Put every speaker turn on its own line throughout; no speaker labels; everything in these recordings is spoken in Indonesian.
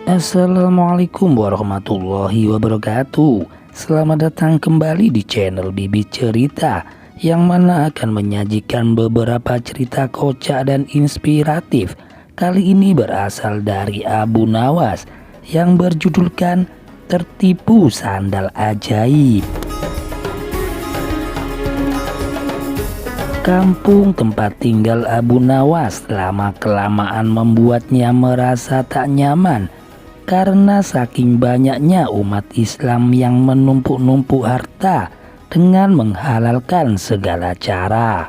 Assalamualaikum warahmatullahi wabarakatuh. Selamat datang kembali di channel Bibi Cerita, yang mana akan menyajikan beberapa cerita kocak dan inspiratif. Kali ini berasal dari Abu Nawas yang berjudulkan Tertipu Sandal Ajaib. Kampung tempat tinggal Abu Nawas lama-kelamaan membuatnya merasa tak nyaman karena saking banyaknya umat Islam yang menumpuk-numpuk harta dengan menghalalkan segala cara.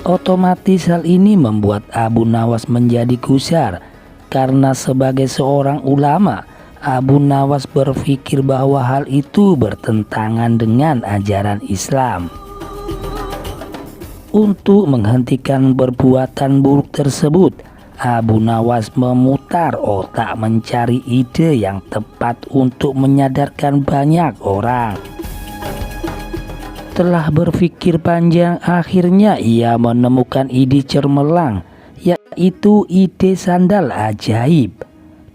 Otomatis hal ini membuat Abu Nawas menjadi gusar, karena sebagai seorang ulama, Abu Nawas berpikir bahwa hal itu bertentangan dengan ajaran Islam. Untuk menghentikan perbuatan buruk tersebut, Abu Nawas memutar otak mencari ide yang tepat untuk menyadarkan banyak orang. Setelah berpikir panjang, akhirnya ia menemukan ide cemerlang, yaitu ide sandal ajaib.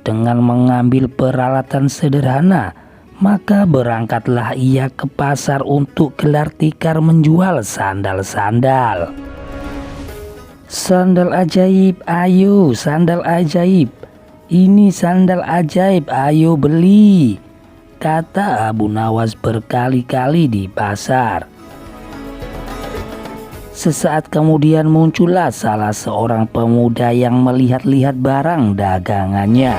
Dengan mengambil peralatan sederhana, maka berangkatlah ia ke pasar untuk gelar tikar menjual sandal-sandal. Sandal ajaib, ayo sandal ajaib. Ini sandal ajaib, ayo beli, kata Abu Nawas berkali-kali di pasar. Sesaat kemudian muncullah salah seorang pemuda yang melihat-lihat barang dagangannya.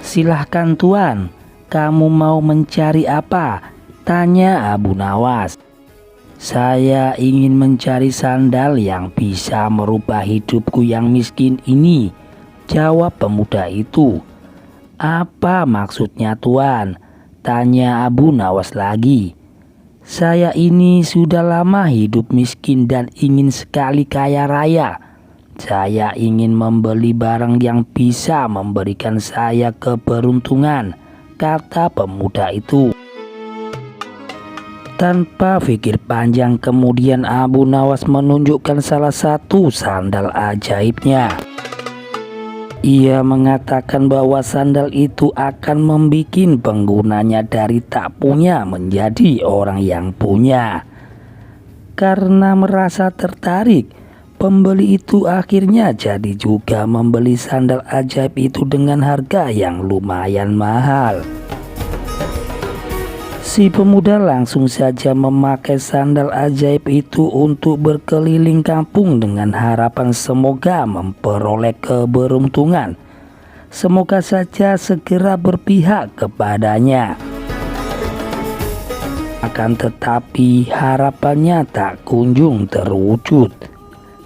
Silahkan tuan, kamu mau mencari apa? Tanya Abu Nawas. Saya ingin mencari sandal yang bisa merubah hidupku yang miskin ini, jawab pemuda itu. Apa maksudnya tuan? Tanya Abu Nawas lagi. Saya ini sudah lama hidup miskin dan ingin sekali kaya raya. Saya ingin membeli barang yang bisa memberikan saya keberuntungan, kata pemuda itu. Tanpa pikir panjang, kemudian Abu Nawas menunjukkan salah satu sandal ajaibnya. Ia mengatakan bahwa sandal itu akan membuat penggunanya dari tak punya menjadi orang yang punya. Karena merasa tertarik, pembeli itu akhirnya jadi juga membeli sandal ajaib itu dengan harga yang lumayan mahal. Si pemuda langsung saja memakai sandal ajaib itu untuk berkeliling kampung dengan harapan semoga memperoleh keberuntungan. Semoga saja segera berpihak kepadanya. Akan tetapi harapannya tak kunjung terwujud.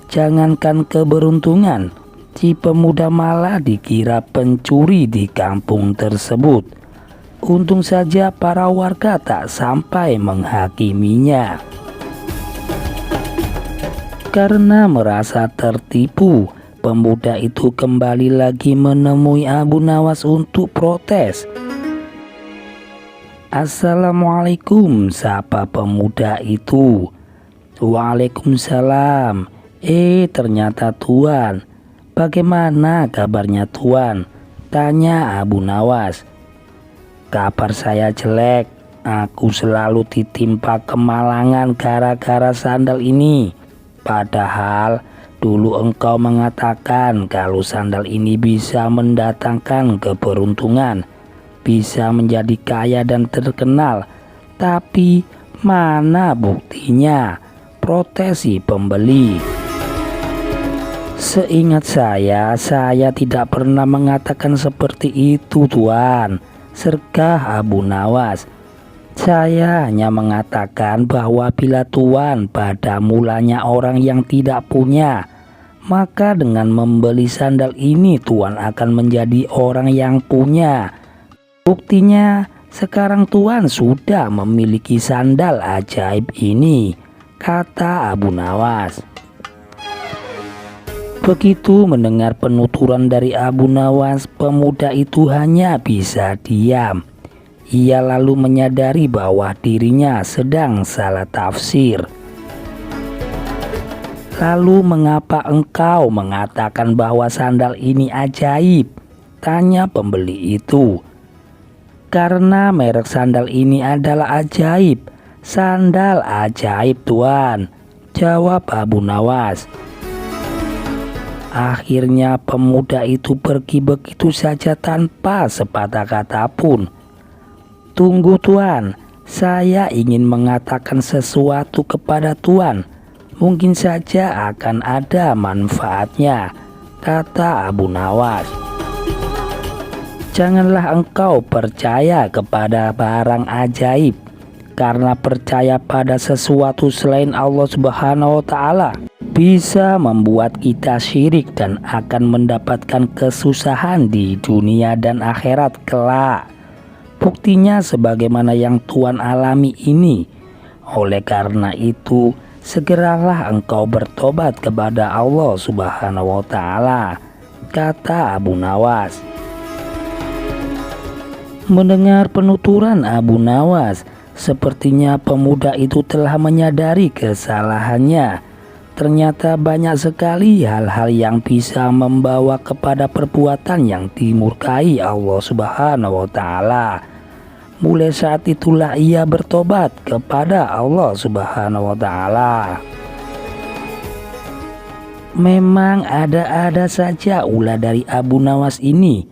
Jangankan keberuntungan, si pemuda malah dikira pencuri di kampung tersebut. Untung saja para warga tak sampai menghakiminya. Karena merasa tertipu, pemuda itu kembali lagi menemui Abu Nawas untuk protes. Assalamualaikum, sapa pemuda itu. Waalaikumsalam. Ternyata tuan. Bagaimana kabarnya tuan? Tanya Abu Nawas. Kabar saya jelek, aku selalu ditimpa kemalangan gara-gara sandal ini. Padahal dulu engkau mengatakan kalau sandal ini bisa mendatangkan keberuntungan, bisa menjadi kaya dan terkenal. Tapi mana buktinya? Protes si pembeli. Seingat saya tidak pernah mengatakan seperti itu tuan, sergah Abu Nawas. Saya hanya mengatakan bahwa bila tuan pada mulanya orang yang tidak punya, maka dengan membeli sandal ini tuan akan menjadi orang yang punya. Buktinya sekarang tuan sudah memiliki sandal ajaib ini, kata Abu Nawas. Begitu mendengar penuturan dari Abu Nawas, pemuda itu hanya bisa diam. Ia lalu menyadari bahwa dirinya sedang salah tafsir. Lalu mengapa engkau mengatakan bahwa sandal ini ajaib? tanya pembeli itu. Karena merek sandal ini adalah ajaib. Sandal ajaib tuan, jawab Abu Nawas. Akhirnya pemuda itu pergi begitu saja tanpa sepatah kata pun. Tunggu tuan, saya ingin mengatakan sesuatu kepada tuan. Mungkin saja akan ada manfaatnya, kata Abu Nawas. Janganlah engkau percaya kepada barang ajaib, karena percaya pada sesuatu selain Allah Subhanahu wa Ta'ala bisa membuat kita syirik dan akan mendapatkan kesusahan di dunia dan akhirat kelak. Buktinya sebagaimana yang tuan alami ini. Oleh karena itu, segeralah engkau bertobat kepada Allah Subhanahu wa Ta'ala, kata Abu Nawas. Mendengar penuturan Abu Nawas, sepertinya pemuda itu telah menyadari kesalahannya. Ternyata banyak sekali hal-hal yang bisa membawa kepada perbuatan yang dimurkai Allah Subhanahu wa Ta'ala. Mulai saat itulah ia bertobat kepada Allah Subhanahu wa Ta'ala. Memang ada-ada saja ulah dari Abu Nawas ini,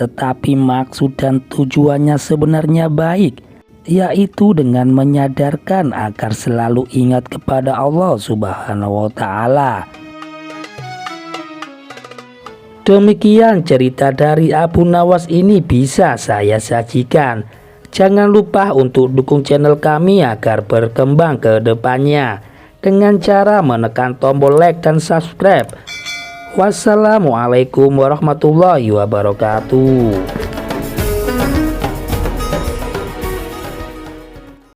tetapi maksud dan tujuannya sebenarnya baik, yaitu dengan menyadarkan agar selalu ingat kepada Allah Subhanahu wa Ta'ala. Demikian cerita dari Abu Nawas ini bisa saya sajikan. Jangan lupa untuk dukung channel kami agar berkembang ke depannya dengan cara menekan tombol like dan subscribe. Wassalamualaikum warahmatullahi wabarakatuh.